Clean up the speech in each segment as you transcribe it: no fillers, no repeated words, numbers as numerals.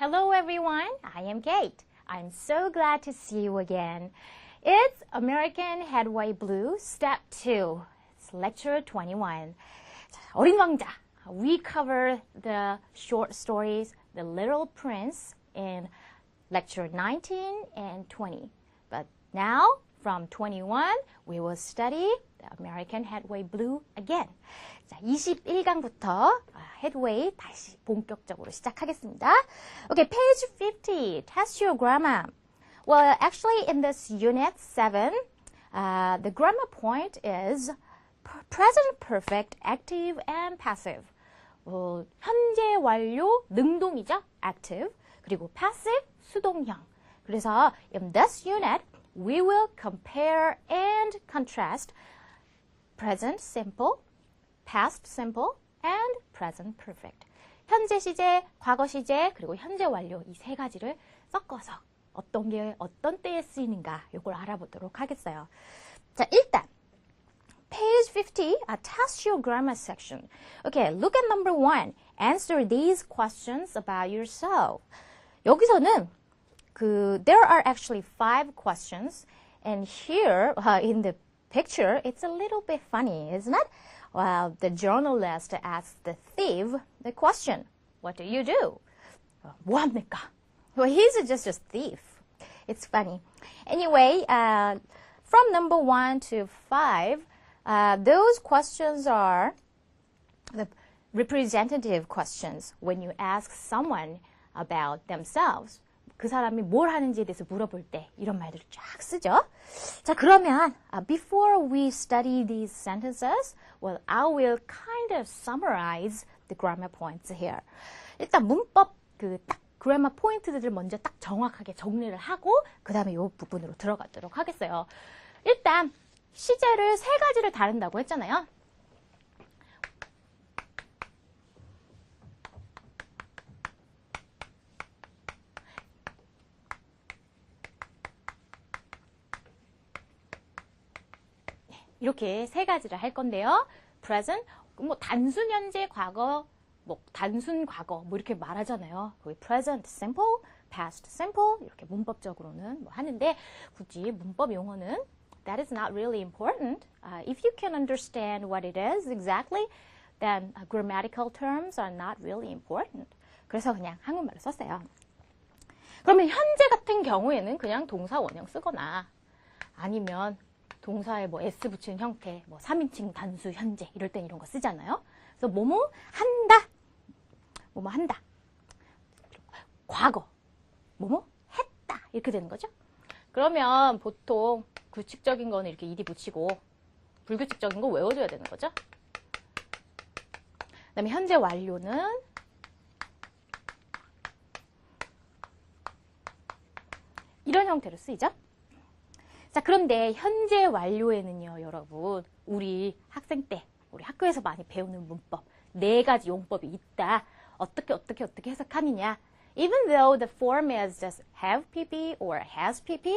Hello everyone, I am Kate. I'm so glad to see you again. It's American Headway Blue, Step 2. It's Lecture 21. 어린 왕자. We cover the short stories, The Little Prince, in Lecture 19 and 20. But now, from 21, we will study the American Headway Blue again. 자, 21강부터 Headway 다시 본격적으로 시작하겠습니다. Okay, page 50. Test your grammar. Well, actually, in this unit 7, the grammar point is present perfect, active, and passive. 현재 완료, 능동이죠, active. 그리고 passive, 수동형. 그래서 in this unit, we will compare and contrast present simple, past simple, and present perfect. 현재 시제, 과거 시제, 그리고 현재 완료 이 세 가지를 섞어서 어떤 게 어떤 때에 쓰이는가 이걸 알아보도록 하겠어요. 자, 일단 page 50, test your grammar section. Okay, look at number 1. Answer these questions about yourself. 여기서는 there are actually 5 questions, and here in the picture, it's a little bit funny, isn't it? Well, the journalist asks the thief the question, what do you do? 뭐합니까? Well, he's just a thief. It's funny. Anyway, from number 1 to 5, those questions are the representative questions when you ask someone about themselves. 그 사람이 뭘 하는지에 대해서 물어볼 때 이런 말들을 쫙 쓰죠. 자, 그러면 before we study these sentences, well, I will kind of summarize the grammar points here. 일단 문법 딱 grammar 포인트들을 먼저 딱 정확하게 정리를 하고 그 다음에 이 부분으로 들어가도록 하겠어요. 일단 시제를 3가지를 다룬다고 했잖아요. 이렇게 3가지를 할 건데요. present, 단순 현재, 과거, 단순 과거 이렇게 말하잖아요. 거기 present simple, past simple 이렇게 문법적으로는 하는데 굳이 문법 용어는 that is not really important. If you can understand what it is exactly, then grammatical terms are not really important. 그래서 그냥 한국말로 썼어요. 그러면 현재 같은 경우에는 그냥 동사 원형 쓰거나 아니면 동사에 S 붙이는 형태, 3인칭 단수 현재 이럴 땐 이런 거 쓰잖아요. 그래서 뭐뭐 한다, 뭐뭐 한다. 과거, 뭐뭐 했다 이렇게 되는 거죠. 그러면 보통 규칙적인 거는 이렇게 ed 붙이고 불규칙적인 거 외워줘야 되는 거죠. 그다음에 현재 완료는 이런 형태로 쓰이죠. 자, 그런데 현재 완료에는요, 여러분, 우리 학생 때, 우리 학교에서 많이 배우는 문법, 4가지 용법이 있다. 어떻게 해석하느냐. Even though the form is just have pp or has pp,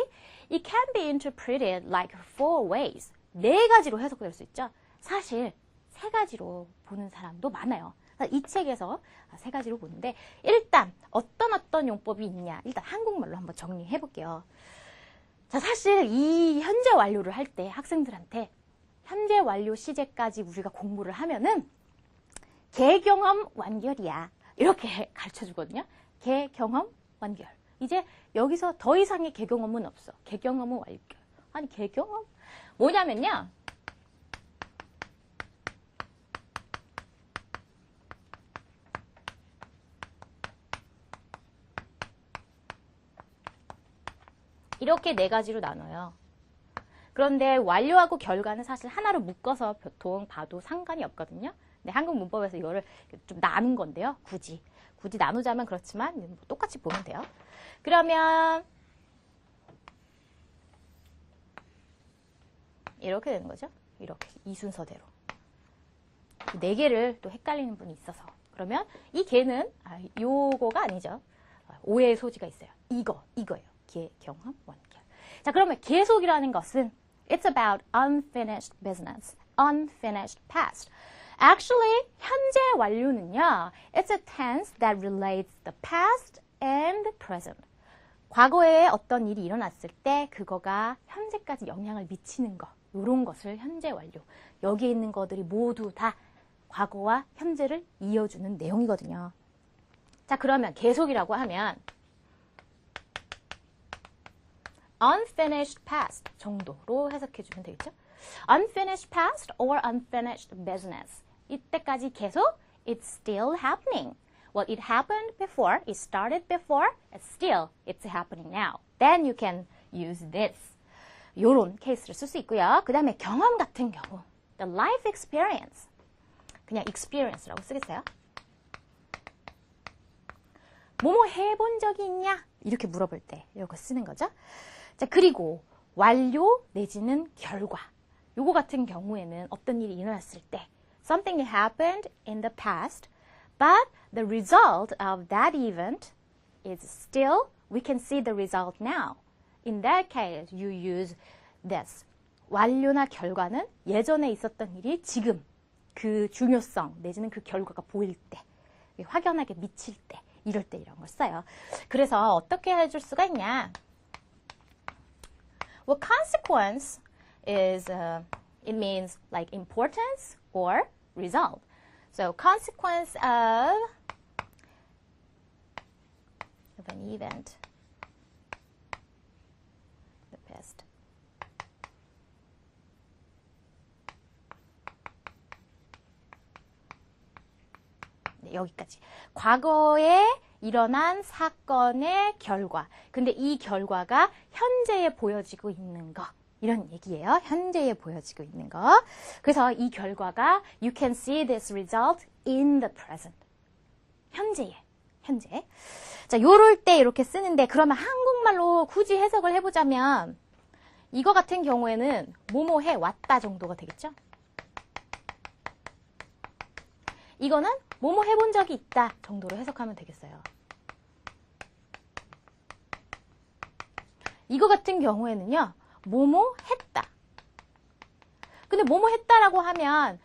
it can be interpreted like 4 ways. 4가지로 해석될 수 있죠. 사실 3가지로 보는 사람도 많아요. 이 책에서 3가지로 보는데 일단 어떤 용법이 있냐. 일단 한국말로 한번 정리해 볼게요. 자, 사실 이 현재 완료를 할 때 학생들한테 현재 완료 시제까지 우리가 공부를 하면은 개경험 완결이야. 이렇게 가르쳐 주거든요. 개경험 완결. 이제 여기서 더 이상의 개경험은 없어. 개경험은 완결. 아니, 개경험? 뭐냐면요. 이렇게 4가지로 나눠요. 그런데 완료하고 결과는 사실 하나로 묶어서 보통 봐도 상관이 없거든요. 근데 한국 문법에서 이거를 좀 나눈 건데요. 굳이 나누자면 그렇지만 똑같이 보면 돼요. 그러면 이렇게 되는 거죠. 이렇게 이 순서대로. 4개를 또 헷갈리는 분이 있어서. 그러면 이 개는 요거가 아니죠. 오해의 소지가 있어요. 이거예요. 경험 완결. 자, 그러면 계속이라는 것은 it's about unfinished business, unfinished past. Actually, 현재 완료는요, it's a tense that relates the past and present. 과거에 어떤 일이 일어났을 때 그거가 현재까지 영향을 미치는 거. 이런 것을 현재 완료. 여기에 있는 것들이 모두 다 과거와 현재를 이어주는 내용이거든요. 자, 그러면 계속이라고 하면 unfinished past 정도로 해석해주면 되겠죠? unfinished past or unfinished business. 이때까지 계속 it's still happening. Well, it happened before, it started before, and still it's happening now. Then you can use this. 요런 케이스를 쓸 수 있고요. 그 다음에 경험 같은 경우 the life experience. 그냥 experience라고 쓰겠어요? 뭐뭐 해본 적이 있냐? 이렇게 물어볼 때 이거 쓰는 거죠. 자, 그리고 완료 내지는 결과. 요거 같은 경우에는 어떤 일이 일어났을 때 something happened in the past, but the result of that event is still, we can see the result now. In that case, you use this. 완료나 결과는 예전에 있었던 일이 지금 그 중요성 내지는 그 결과가 보일 때, 확연하게 미칠 때, 이럴 때 이런 걸 써요. 그래서 어떻게 해줄 수가 있냐? Well, consequence is, it means like importance or result. So consequence of an event, the past. 네, 여기까지. 과거에 일어난 사건의 결과. 근데 이 결과가 현재에 보여지고 있는 거. 이런 얘기예요. 현재에 보여지고 있는 거. 그래서 이 결과가 you can see this result in the present. 현재에. 현재. 자, 요럴 때 이렇게 쓰는데 그러면 한국말로 굳이 해석을 해보자면 이거 같은 경우에는 뭐뭐 해 왔다 정도가 되겠죠? 이거는 뭐뭐 해본 적이 있다 정도로 해석하면 되겠어요. 이거 같은 경우에는요. 뭐뭐 했다. 근데 뭐뭐 했다라고 하면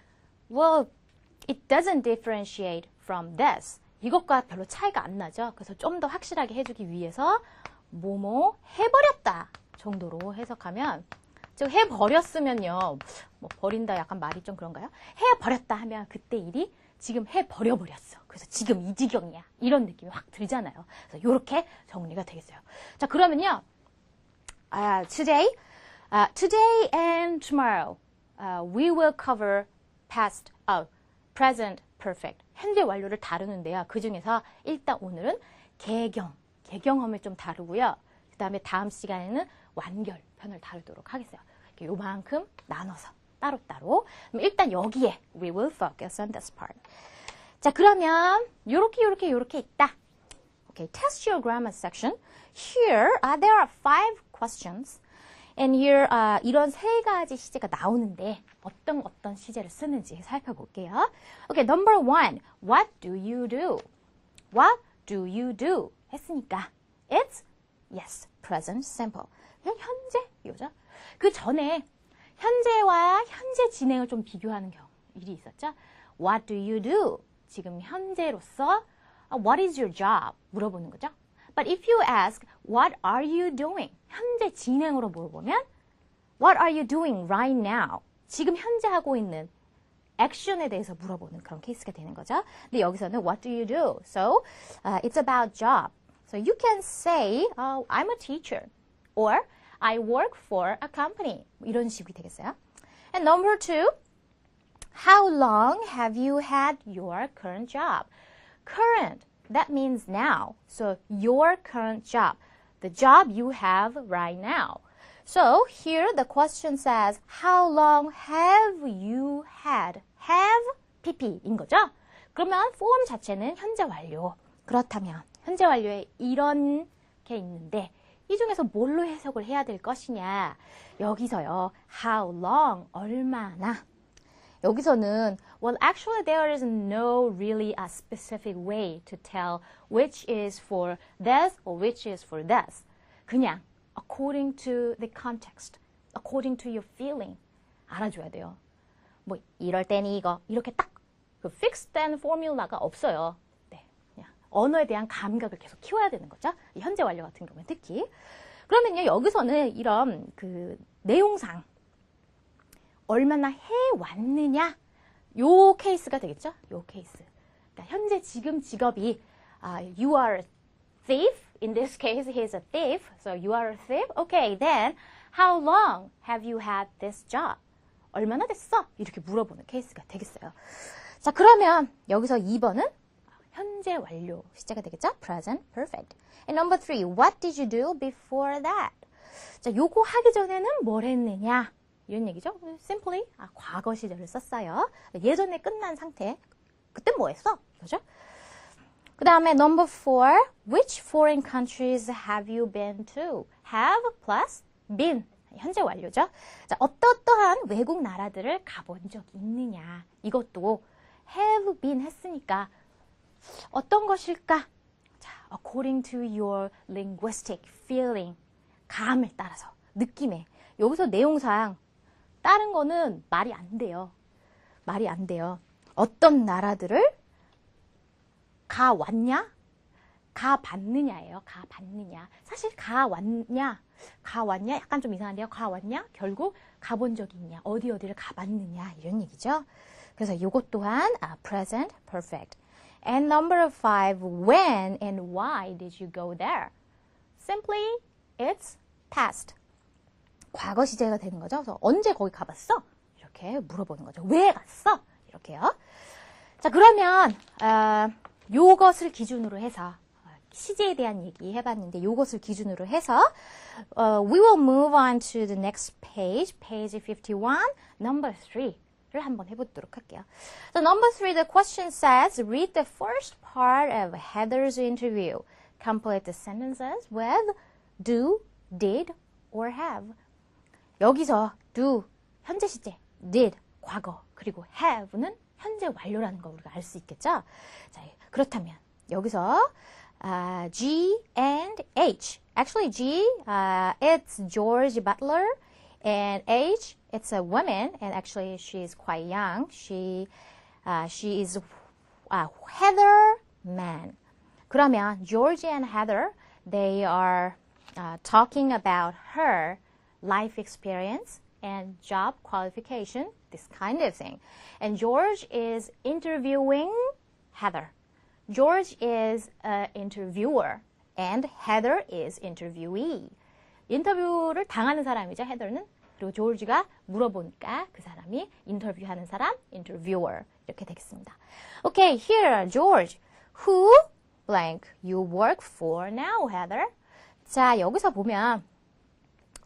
well, it doesn't differentiate from this. 이것과 별로 차이가 안 나죠. 그래서 좀 더 확실하게 해주기 위해서 뭐뭐 해버렸다 정도로 해석하면 즉 해버렸으면요. 뭐 버린다 약간 말이 좀 그런가요? 해버렸다 하면 그때 일이 지금 해버려버렸어. 그래서 지금 이 지경이야. 이런 느낌이 확 들잖아요. 그래서 이렇게 정리가 되겠어요. 자, 그러면요. Today and tomorrow, we will cover past, present perfect. 현재 완료를 다루는데요. 그 중에서 일단 오늘은 개경험을 좀 다루고요. 그 다음에 다음 시간에는 완결편을 다루도록 하겠어요. 요만큼 나눠서 따로따로. 그럼 일단 여기에 we will focus on this part. 자, 그러면 요렇게 있다. Okay, test your grammar section. Here, there are 5 questions. And here, 이런 3가지 시제가 나오는데 어떤 시제를 쓰는지 살펴볼게요. Okay, number 1. What do you do? What do you do? 했으니까 it's, yes, present simple. 그냥 현재, 이거죠. 그 전에 현재와 현재 진행을 좀 비교하는 일이 있었죠. What do you do? 지금 현재로서 what is your job? 물어보는 거죠. But if you ask, what are you doing? 현재 진행으로 물어보면 what are you doing right now? 지금 현재 하고 있는 액션에 대해서 물어보는 그런 케이스가 되는 거죠. 근데 여기서는 what do you do? So, it's about job. So you can say, I'm a teacher. Or I work for a company. 이런 식이 되겠어요. And number 2, how long have you had your current job? Current, that means now. So your current job, the job you have right now. So here the question says, how long have you had? Have, PP인 거죠? 그러면 form 자체는 현재 완료. 그렇다면 현재 완료에 이런 게 있는데 이 중에서 뭘로 해석을 해야 될 것이냐. 여기서요. How long, 얼마나. 여기서는 well, actually there is no really a specific way to tell which is for this or which is for this. 그냥 according to the context, according to your feeling 알아줘야 돼요. 뭐 이럴 때는 이거 이렇게 딱 그 fixed 된 포뮬라가 없어요. 네, 그냥 언어에 대한 감각을 계속 키워야 되는 거죠. 이 현재 완료 같은 경우는 특히. 그러면요, 여기서는 이런 그 내용상 얼마나 해왔느냐, 요 케이스가 되겠죠? 요 케이스. 그러니까 현재 지금 직업이 you are a thief. In this case, he's a thief. So you are a thief. Okay, then how long have you had this job? 얼마나 됐어? 이렇게 물어보는 케이스가 되겠어요. 자, 그러면 여기서 2번은 현재 완료 시제가 되겠죠? Present perfect. And number 3, what did you do before that? 자, 요거 하기 전에는 뭘 했느냐? 이런 얘기죠. Simply 과거 시제를 썼어요. 예전에 끝난 상태. 그때 뭐 했어? 그죠? 그 다음에 number 4, which foreign countries have you been to? have plus been. 현재 완료죠. 자, 어떠한 외국 나라들을 가본 적이 있느냐. 이것도 have been 했으니까 어떤 것일까? 자, according to your linguistic feeling. 감을 따라서, 느낌에. 여기서 내용상 다른 거는 말이 안 돼요. 말이 안 돼요. 어떤 나라들을 가왔냐? 가봤느냐예요. 가봤느냐. 사실 가왔냐? 약간 좀 이상한데요. 가왔냐? 결국 가본 적이 있냐? 어디를 가봤느냐? 이런 얘기죠. 그래서 이것 또한 present perfect. And number 5, when and why did you go there? Simply, it's past. 과거 시제가 되는 거죠. 그래서 언제 거기 가봤어? 이렇게 물어보는 거죠. 왜 갔어? 이렇게요. 자, 그러면 요것을 기준으로 해서 시제에 대한 얘기 해봤는데 요것을 기준으로 해서 we will move on to the next page, page 51, number 3를 한번 해보도록 할게요. So number 3, the question says, read the first part of Heather's interview. Complete the sentences with do, did, or have. 여기서 do, 현재 시제, did, 과거, 그리고 have는 현재 완료라는 거 우리가 알 수 있겠죠? 자, 그렇다면 여기서 G and H. Actually, G, it's George Butler, and H, it's a woman, and actually she's quite young. She is Heather Man. 그러면 George and Heather, they are talking about her life experience and job qualification, this kind of thing. And George is interviewing Heather. George is an interviewer and Heather is interviewee. 인터뷰를 당하는 사람이죠, Heather는. 그리고 조지가 물어보니까 그 사람이 인터뷰하는 사람, interviewer. 이렇게 되겠습니다. Okay, here, George. Who blank you work for now, Heather? 자, 여기서 보면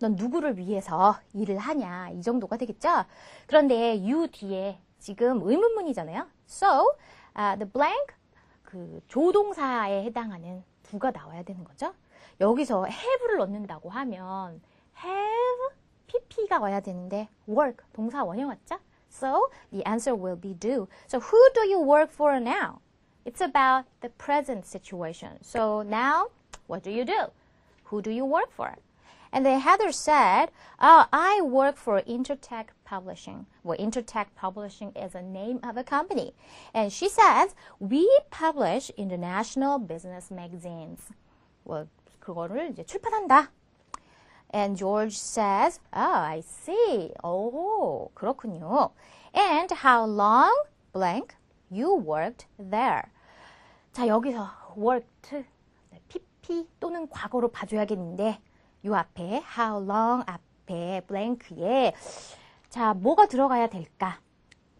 넌 누구를 위해서 일을 하냐 이 정도가 되겠죠? 그런데 you 뒤에 지금 의문문이잖아요. So, the blank 그 조동사에 해당하는 do가 나와야 되는 거죠. 여기서 have를 넣는다고 하면 have, pp가 와야 되는데 work, 동사 원형 왔죠? So, the answer will be do. So, who do you work for now? It's about the present situation. So, now, what do you do? Who do you work for? And then Heather said, I work for Intertech Publishing. Well, Intertech Publishing is the name of a company. And she says, we publish international business magazines. Well, 그거를 이제 출판한다. And George says, I see. 오, 그렇군요. And how long, blank, you worked there. 자, 여기서 worked, PP 또는 과거로 봐줘야겠는데 요 앞에 how long 앞에 blank에 자, 뭐가 들어가야 될까?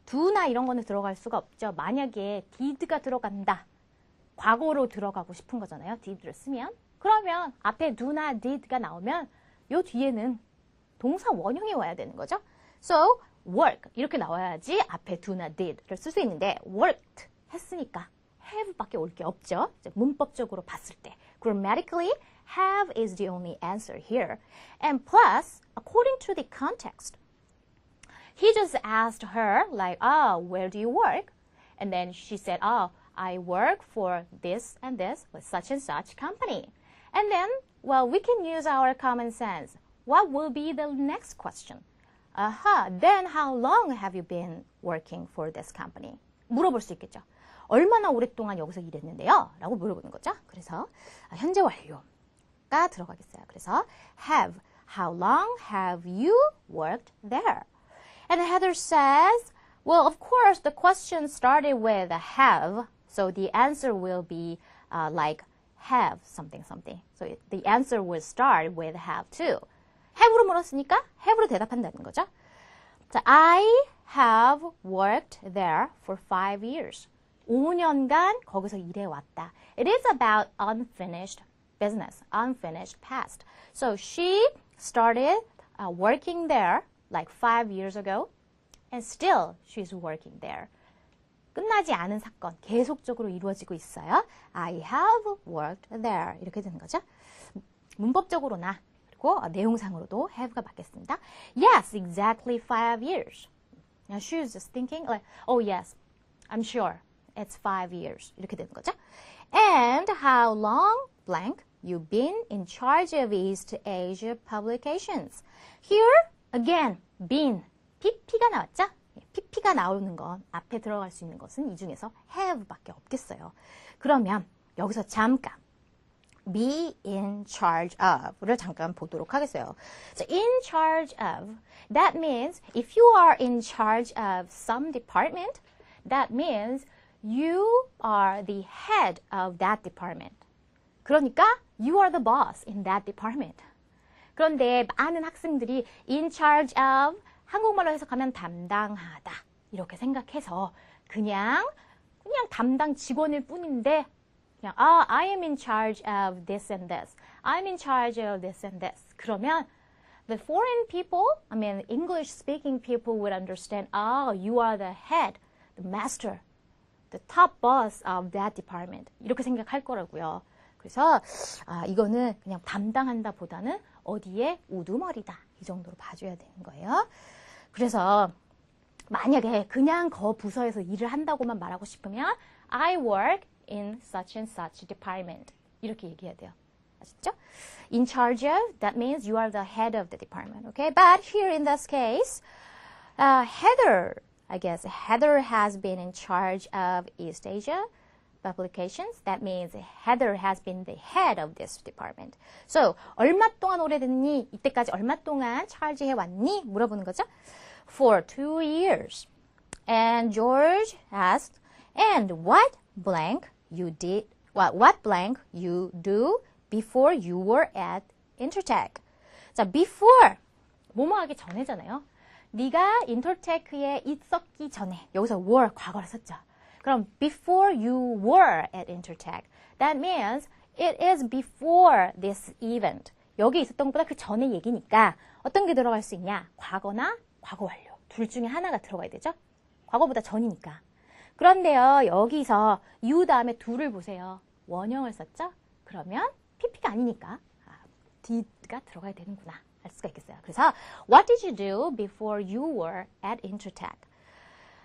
do나 이런 거는 들어갈 수가 없죠. 만약에 did가 들어간다. 과거로 들어가고 싶은 거잖아요. did를 쓰면. 그러면 앞에 do나 did가 나오면 요 뒤에는 동사 원형이 와야 되는 거죠. So, work 이렇게 나와야지 앞에 do나 did를 쓸 수 있는데 worked 했으니까 have밖에 올 게 없죠. 문법적으로 봤을 때. Grammatically, have is the only answer here. And plus, according to the context, he just asked her, like, where do you work? And then she said, I work for this and this with such and such company. And then, well, we can use our common sense. What will be the next question? Then how long have you been working for this company? 물어볼 수 있겠죠. 얼마나 오랫동안 여기서 일했는데요? 라고 물어보는 거죠. 그래서 현재 완료가 들어가겠어요. 그래서 have, how long have you worked there? And Heather says, well, of course, the question started with have, so the answer will be like have something something. So the answer will start with have too. have로 물었으니까 have로 대답한다는 거죠. 자, I have worked there for 5 years. 5년간 거기서 일해왔다. It is about unfinished business, unfinished past. So she started working there like 5 years ago, and still she's working there. 끝나지 않은 사건, 계속적으로 이루어지고 있어요. I have worked there. 이렇게 되는 거죠. 문법적으로나 그리고 내용상으로도 have가 맞겠습니다. Yes, exactly 5 years. Now she's just thinking like, oh yes, I'm sure it's 5 years. 이렇게 되는 거죠. And how long blank you've been in charge of East Asia Publications. Here, again, been. PP가 나왔죠? PP가 나오는 건 앞에 들어갈 수 있는 것은 이 중에서 have밖에 없겠어요. 그러면 여기서 잠깐 be in charge of를 잠깐 보도록 하겠어요. So in charge of, that means if you are in charge of some department, that means you are the head of that department. 그러니까 you are the boss in that department. 그런데 많은 학생들이 in charge of 한국말로 해석하면 담당하다 이렇게 생각해서 그냥 담당 직원일 뿐인데 그냥 I am in charge of this and this. I'm in charge of this and this. 그러면 the foreign people, I mean English speaking people would understand, you are the head, the master, the top boss of that department. 이렇게 생각할 거라고요. 그래서 이거는 그냥 담당한다 보다는 어디에 우두머리다 이 정도로 봐줘야 되는 거예요. 그래서 만약에 그냥 그 부서에서 일을 한다고만 말하고 싶으면 I work in such and such department 이렇게 얘기해야 돼요. 아시죠? In charge of, that means you are the head of the department. Okay, but here in this case, Heather, I guess Heather has been in charge of East Asia Publications. That means Heather has been the head of this department. So, 얼마 동안 오래됐니? 이때까지 얼마 동안 charge 해왔니? 물어보는 거죠. For 2 years. And George asked, and what blank you did, what blank you do before you were at Intertech? 자, before, 뭐뭐 하기 전에잖아요. 네가 인터테크에 있었기 전에, 여기서 were 과거를 썼죠. 그럼 before you were at Intertech, that means it is before this event. 여기 있었던 것보다 그 전의 얘기니까 어떤 게 들어갈 수 있냐? 과거나 과거 완료. 둘 중에 하나가 들어가야 되죠? 과거보다 전이니까. 그런데요, 여기서 you 다음에 do를 보세요. 원형을 썼죠? 그러면 PP가 아니니까 did가 들어가야 되는구나. 알 수가 있겠어요. 그래서 what did you do before you were at Intertech?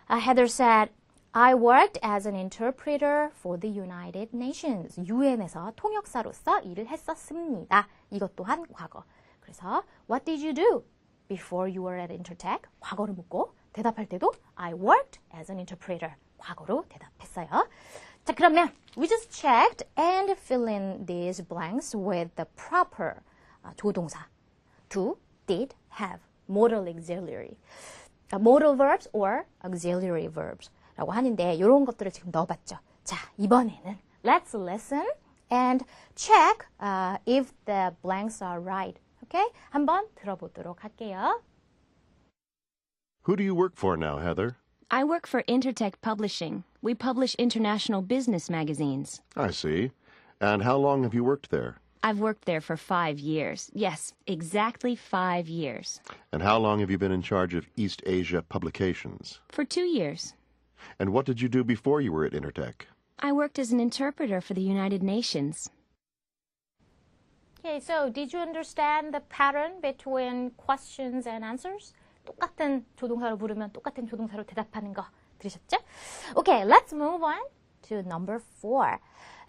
Heather said, I worked as an interpreter for the United Nations. UN에서 통역사로서 일을 했었습니다. 이것 또한 과거. 그래서 what did you do before you were at Intertech? 과거를 묻고 대답할 때도 I worked as an interpreter. 과거로 대답했어요. 자, 그러면 we just checked and fill in these blanks with the proper 조동사. Do, did, have, modal auxiliary. modal verbs or auxiliary verbs. 라고 하는데 이런 것들을 지금 넣어봤죠. 자, 이번에는 let's listen and check if the blanks are right. Okay? 한번 들어보도록 할게요. Who do you work for now, Heather? I work for Intertech Publishing. We publish international business magazines. I see. And how long have you worked there? I've worked there for 5 years. Yes, exactly 5 years. And how long have you been in charge of East Asia Publications? For 2 years. And what did you do before you were at Intertech? I worked as an interpreter for the United Nations. Okay, so did you understand the pattern between questions and answers? 똑같은 조동사로 부르면 똑같은 조동사로 대답하는 거 들으셨죠? Okay, let's move on to number 4.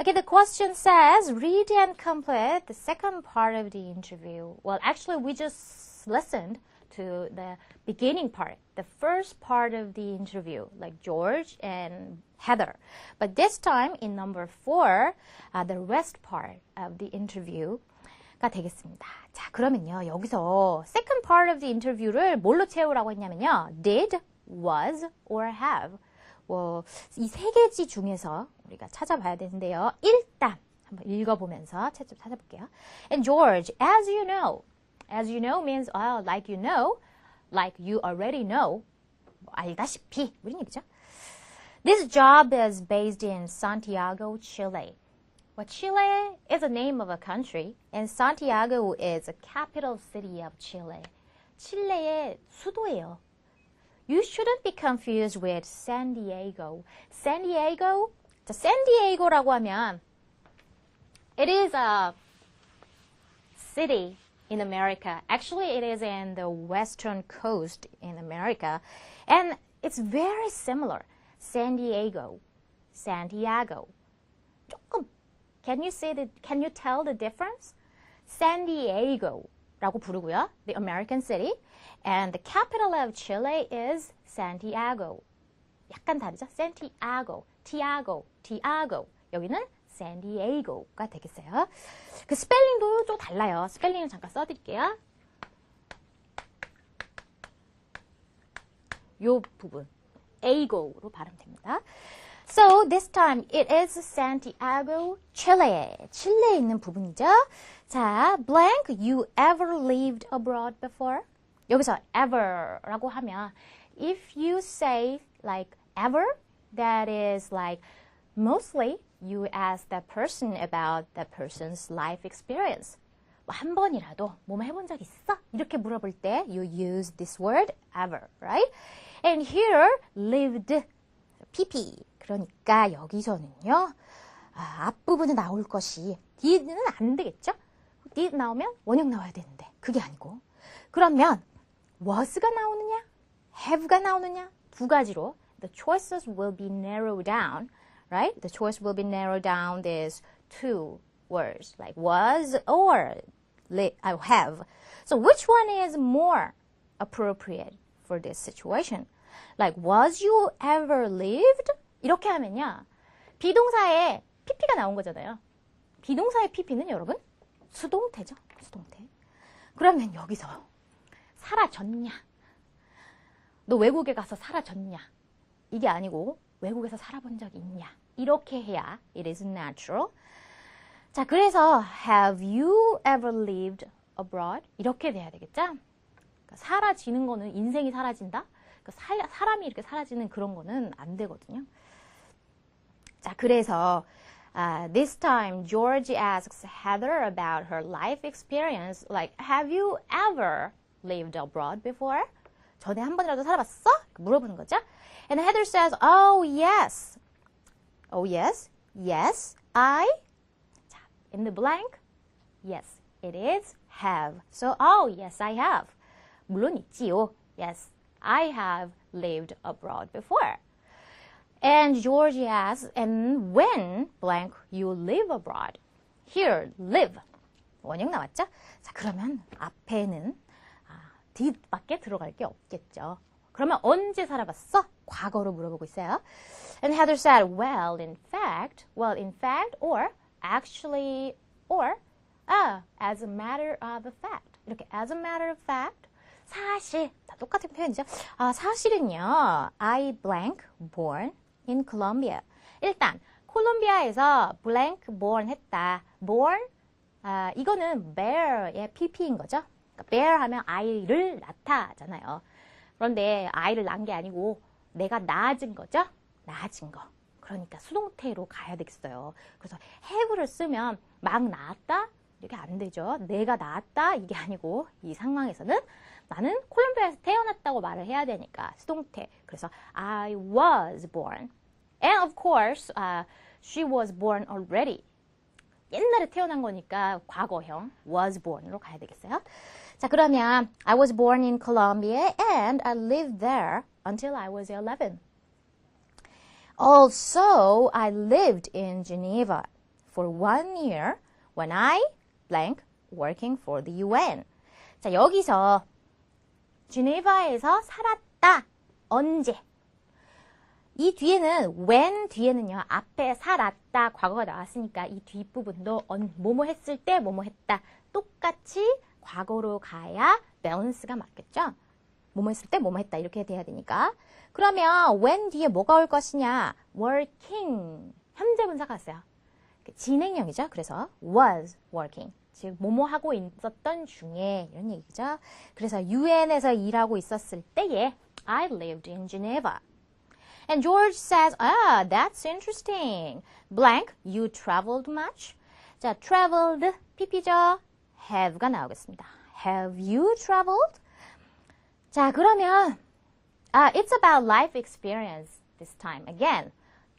Okay, the question says, read and complete the second part of the interview. Well, actually, we just listened to the beginning part, the first part of the interview, like George and Heather. But this time in number 4, the rest part of the interview가 되겠습니다. 자, 그러면요. 여기서 second part of the interview를 뭘로 채우라고 했냐면요. did, was, or have. 이 3개지 중에서 우리가 찾아봐야 되는데요. 일단 한번 읽어보면서 찾아볼게요. And George, as you know means like you already know. 알다시피 무슨 얘기죠? This job is based in Santiago, Chile. Well, Chile is a name of a country, and Santiago is a capital city of Chile. 칠레의 수도예요. You shouldn't be confused with San Diego. San Diego, 자, San Diego라고 하면 it is a city in America. Actually, it is in the western coast in America, and it's very similar. San Diego, Santiago. 조금 can you tell the difference? San Diego라고 부르고요. The American city. And the capital of Chile is Santiago. 약간 다르죠? Santiago, Tiago. 여기는 San Diego가 되겠어요. 그 스펠링도 좀 달라요. 스펠링을 잠깐 써드릴게요. 요 부분, Ago로 발음됩니다. 됩니다. So this time it is Santiago, Chile. 칠레에 있는 부분이죠. 자, blank, you ever lived abroad before? 여기서 ever라고 하면 if you say like ever, that is like mostly you ask that person about that person's life experience. 한 번이라도 뭐뭐 해본 적 있어? 이렇게 물어볼 때 you use this word ever, right? And here lived, pp. 그러니까 여기서는요. 앞부분에 나올 것이 did는 안 되겠죠? did 나오면 원형 나와야 되는데 그게 아니고 그러면 was가 나오느냐? have가 나오느냐? 두 가지로 the choices will be narrowed down, right? The choice will be narrowed down these two words like was or have. So which one is more appropriate for this situation? Like was you ever lived? 이렇게 하면요. 비동사에 pp가 나온 거잖아요. 비동사의 pp는 여러분 수동태죠. 수동태. 그러면 여기서 사라졌냐? 너 외국에 가서 사라졌냐? 이게 아니고 외국에서 살아본 적이 있냐? 이렇게 해야 it is natural. 자, 그래서 have you ever lived abroad? 이렇게 돼야 되겠죠? 그러니까 사라지는 거는 인생이 사라진다? 그러니까 사람이 이렇게 사라지는 그런 거는 안 되거든요. 자, 그래서 this time George asks Heather about her life experience. Like, have you ever lived abroad before? 전에 한 번이라도 살아봤어? 물어보는 거죠. And Heather says, oh yes. Oh yes? Yes, I. 자, in the blank. Yes, it is have. So, oh yes, I have. 물론 있지요. Yes, I have lived abroad before. And George asks, and when blank you live abroad? Here, live. 원형 나왔죠? 자, 그러면 앞에는 did밖에 들어갈 게 없겠죠. 그러면 언제 살아봤어? 과거로 물어보고 있어요. And Heather said, well, in fact, or actually, or as a matter of fact. 이렇게 as a matter of fact, 사실, 다 똑같은 표현이죠. 사실은요, I blank born in Colombia. 일단 콜롬비아에서 blank born 했다. born, 이거는 bear의 pp인 거죠. 그러니까 bear 하면 아이를 낳다잖아요. 그런데 아이를 낳은 게 아니고 내가 낳아진 거죠. 낳아진 거. 그러니까 수동태로 가야 되겠어요. 그래서 have를 쓰면 막 낳았다? 이렇게 안 되죠. 내가 낳았다? 이게 아니고 이 상황에서는 나는 콜롬비아에서 태어났다고 말을 해야 되니까 수동태. 그래서 I was born. And of course, she was born already. 옛날에 태어난 거니까 과거형 was born으로 가야 되겠어요. 자, 그러면 I was born in Colombia and I lived there until I was 11. Also, I lived in Geneva for 1 year when I blank working for the UN. 자, 여기서 지네바에서 살았다. 언제? 이 뒤에는 when 뒤에는요. 앞에 살았다 과거가 나왔으니까 이 뒷부분도 뭐뭐 했을 때 뭐뭐 했다. 똑같이 과거로 가야 밸런스가 맞겠죠? 뭐뭐 했을 때 뭐뭐 했다 이렇게 돼야 되니까. 그러면 when 뒤에 뭐가 올 것이냐? working. 현재 분사가 왔어요. 진행형이죠. 그래서 was working. 즉 뭐뭐 하고 있었던 중에 이런 얘기죠. 그래서 유엔에서 일하고 있었을 때에 I lived in Geneva. And George says, that's interesting. Blank, you traveled much? 자, traveled, pp죠. have가 나오겠습니다. Have you traveled? 자, 그러면 it's about life experience this time. Again,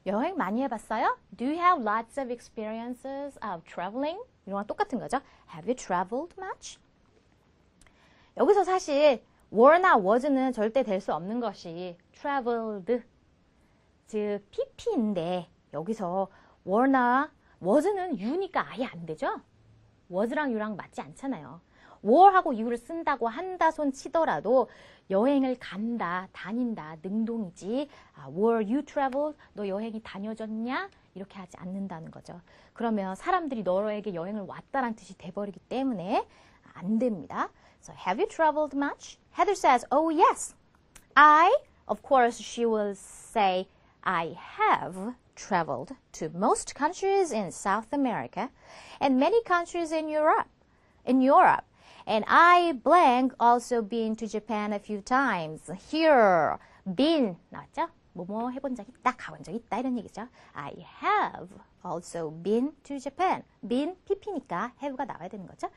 여행 많이 해봤어요? Do you have lots of experiences of traveling? 이런 건 똑같은 거죠. Have you traveled much? 여기서 사실 were나 was는 절대 될 수 없는 것이 traveled, 즉 pp인데 여기서 were나 was는 you니까 아예 안 되죠? was랑 you랑 맞지 않잖아요. were하고 you를 쓴다고 한다 손 치더라도 여행을 간다, 다닌다, 능동이지 were you traveled? 너 여행이 다녀졌냐? 이렇게 하지 않는다는 거죠. 그러면 사람들이 너에게 여행을 왔다라는 뜻이 돼버리기 때문에 안 됩니다. So have you traveled much? Heather says, oh yes. Of course, she will say, I have traveled to most countries in South America and many countries in Europe. And I blank also been to Japan a few times. Here, been 나왔죠? 뭐뭐 해본 적 있다, 가본 적 있다 이런 얘기죠. I have also been to Japan. been pp니까 have가 나와야 되는 거죠.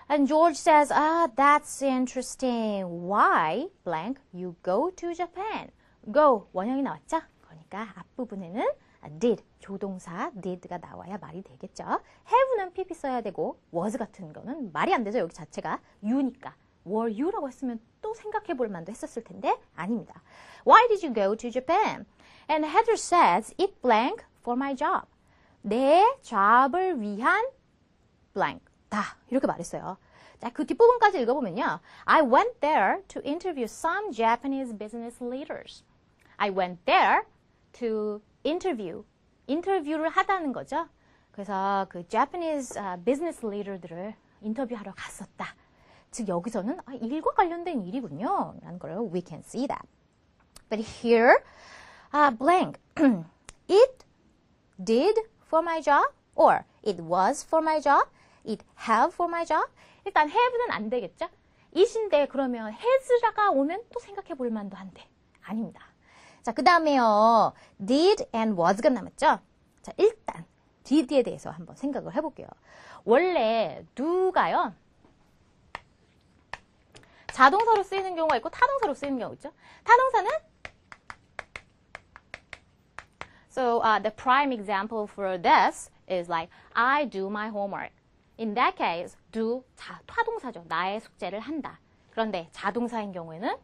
And George says, that's interesting. Why blank you go to Japan? Go 원형이 나왔죠? 그러니까 앞부분에는 did, 조동사 did가 나와야 말이 되겠죠. have는 pp 써야 되고 was 같은 거는 말이 안 되죠. 여기 자체가 you니까. were you라고 했으면 또 생각해 볼 만도 했었을 텐데 아닙니다. Why did you go to Japan? And Heather says, it blank for my job. 내 job을 위한 blank. 다 이렇게 말했어요. 자, 그 뒷부분까지 읽어보면요. I went there to interview some Japanese business leaders. I went there to interview. 인터뷰를 하다는 거죠. 그래서 그 Japanese business leader들을 인터뷰하러 갔었다. 즉 여기서는 일과 관련된 일이군요. 라는 걸 we can see that. But here, blank. It did for my job or it was for my job. It have for my job. 일단 have는 안 되겠죠? it인데 그러면 has가 오면 또 생각해 볼 만도 한데 아닙니다. 자, 그 다음에요. did and was가 남았죠? 자, 일단 did에 대해서 한번 생각을 해볼게요. 원래 do가요. 자동사로 쓰이는 경우가 있고 타동사로 쓰이는 경우가 있죠. 타동사는 So the prime example for this is like I do my homework. In that case, do 타동사죠. 나의 숙제를 한다. 그런데 자동사인 경우에는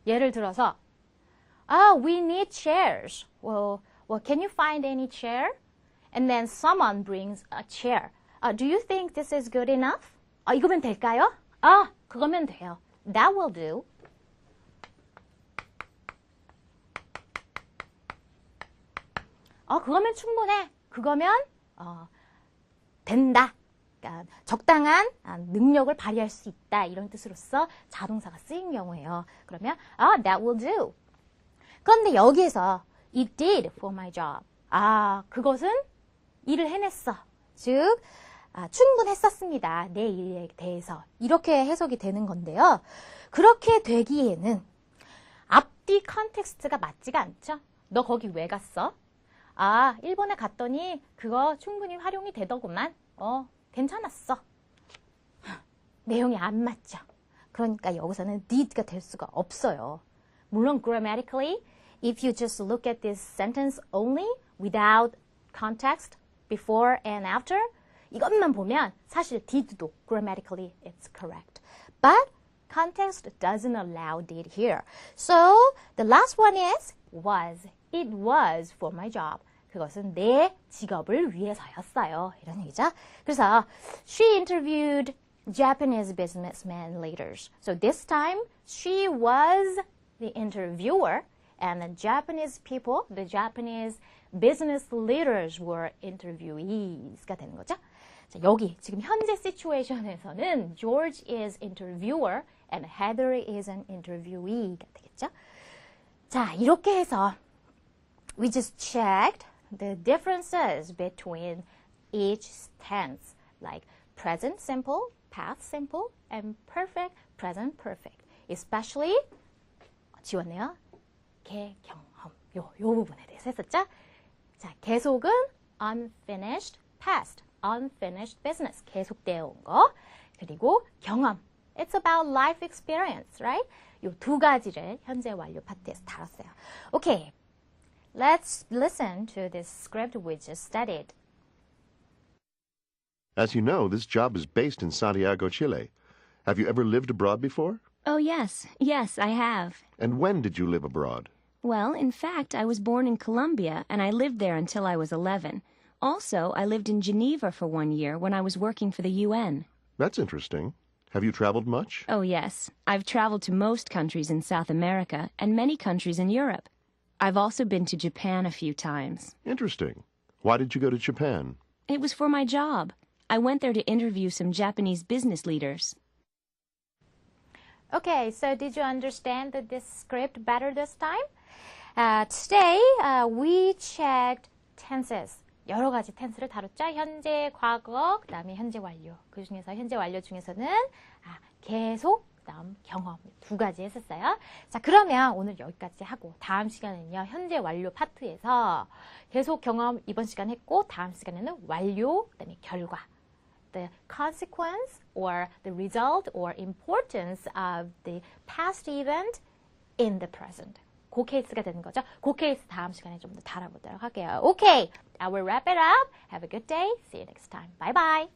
예를 들어서 we need chairs. Well, can you find any chair? And then someone brings a chair. Do you think this is good enough? 이거면 될까요? 그거면 돼요. That will do. 그거면 충분해. 그거면 된다. 그러니까 적당한 능력을 발휘할 수 있다. 이런 뜻으로서 자동사가 쓰인 경우예요. 그러면 that will do. 그런데 여기에서 it did for my job. 그것은 일을 해냈어. 즉 충분했었습니다. 내 일에 대해서. 이렇게 해석이 되는 건데요. 그렇게 되기에는 앞뒤 컨텍스트가 맞지가 않죠. 너 거기 왜 갔어? 일본에 갔더니 그거 충분히 활용이 되더구만. 괜찮았어. 내용이 안 맞죠. 그러니까 여기서는 did가 될 수가 없어요. 물론 grammatically, if you just look at this sentence only without context, before and after, 이것만 보면 사실 did도 grammatically it's correct. But context doesn't allow did here. So the last one is was. It was for my job. 그것은 내 직업을 위해서였어요. 이런 얘기죠. 그래서 she interviewed Japanese businessmen leaders. So this time she was the interviewer and the Japanese people, the Japanese business leaders were interviewees가 되는 거죠. 자, 여기 지금 현재 시츄에이션에서는 George is interviewer and Heather is an interviewee가 되겠죠. 자, 이렇게 해서 we just checked the differences between each tense, like present simple, past simple, and perfect, present perfect. Especially 지웠네요. 개경험 요 부분에 대해서 했었죠. 자, 계속은 unfinished past, unfinished business 계속되어 온 거. 그리고 경험. It's about life experience, right? 요 두 가지를 현재 완료 파트에서 다뤘어요. Okay, let's listen to this script we just studied. As you know, this job is based in Santiago, Chile. Have you ever lived abroad before? Oh, yes. Yes, I have. And when did you live abroad? Well, in fact, I was born in Colombia, and I lived there until I was 11. Also, I lived in Geneva for 1 year when I was working for the UN. That's interesting. Have you traveled much? Oh, yes. I've traveled to most countries in South America and many countries in Europe. I've also been to Japan a few times. Interesting. Why did you go to Japan? It was for my job. I went there to interview some Japanese business leaders. Okay, so did you understand this script better this time? Today, we checked tenses. 여러 가지 텐스를 다뤘죠. 현재, 과거, 그 다음에 현재 완료. 그 중에서 현재 완료 중에서는 계속, 그 다음 경험 두 가지 했었어요. 자, 그러면 오늘 여기까지 하고 다음 시간에는요. 현재 완료 파트에서 계속 경험 이번 시간 했고 다음 시간에는 완료, 그 다음에 결과. The consequence or the result or importance of the past event in the present. 그 케이스가 되는 거죠. 그 케이스 다음 시간에 좀 더 다뤄보도록 할게요. Okay, I will wrap it up. Have a good day. See you next time. Bye bye.